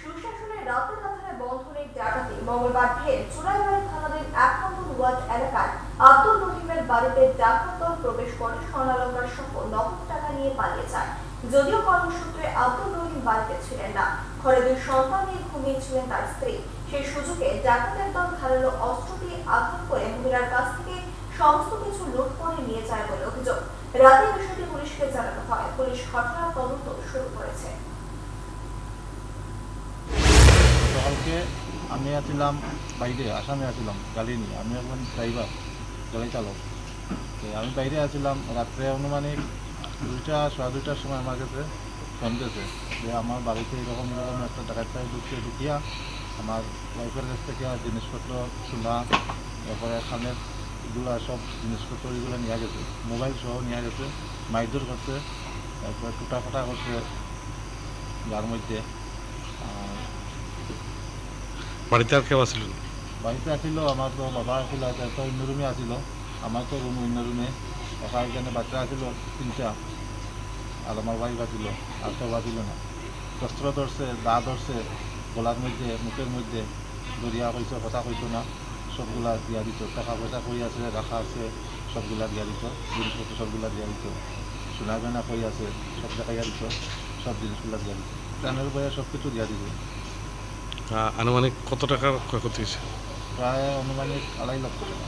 সুশাসনের রাতের আধারে বন্ধনের ডাকাতি মঙ্গলবার ভোরে চুড়াইবাড়ি থানাধীন ১ নম্বর ওয়ার্ড এলাকার আব্দুল রহিমের বাড়িতে ডাকাত দল প্রবেশ করে স্বর্ণালংকার সহ নগদ টাকা নিয়ে পালিয়ে যায়। যদিও কর্মসূত্রে আব্দুল রহিম বাড়িতে ছিলেন না, ঘরে 2 সন্তান নিয়ে ঘুমিয়েছিলেন তার স্ত্রী। সেই সুযোগে ডাকাতের দল ধারালো অস্ত্র দিয়ে আঘাত করে মহিলার কাছ থেকে সমস্ত কিছু লুট করে নিয়ে যায় বলে অভিযোগ। রাতে বিষয়টি পুলিশকে জানানো হয়। পুলিশ ঘটনার তদন্ত শুরু করেছে। গতকালকে আমি আসছিলাম বাইরে, আসামে আসছিলাম গাড়ি নিয়ে। আমি একজন ড্রাইভার, গাড়ি চালক। আমি বাইরে আসছিলাম রাত্রে আনুমানিক 2টা-2:30টার সময় আমার কাছে ফোন দিয়েছে যে আমার বাড়িতে এরকম একটা ডাকাত ঢুকিয়া আমার ওয়াইফের কাছ থেকে জিনিসপত্র, চুলা, তারপরে খানের এগুলো সব জিনিসপত্র এগুলো নিয়ে গেছে, মোবাইল সহ নিয়ে গেছে, মারধর করছে, তারপরে টুটাফাটা করছে যার মধ্যে। বাড়িতে আর কেউ আসছিল? বাড়িতে আসছিল আমার তো বাবা আসছিল, তো অন্য রুমে আসছিল, আমার তো রুম অন্য রুমে। ওখানে এখানে বাচ্চা আসছিল 3টা, আর আমার ওয়াইফ আসছিল, আর কেউ আসছিল না। অস্ত্র ধরছে, দা ধরছে, গলার মধ্যে, মুখের মধ্যে দরিয়া কইতো, কথা কইতো না, সবগুলা দিয়া দিত। টাকা পয়সা কই আছে, রাখা আছে, সবগুলা দিয়া দিত, জিনিসপত্র সবগুলা দিয়া দিত, সোনা গয়না কই আছে সব দেখাইয়া দিত, সব জিনিসগুলা দিয়া দিত, প্রাণের বয়ে সব কিছু দিয়া দিত। আনুমানিক কত টাকার ক্ষয়ক্ষতি হয়েছে? প্রায় আনুমানিক 2.5 লক্ষ টাকা।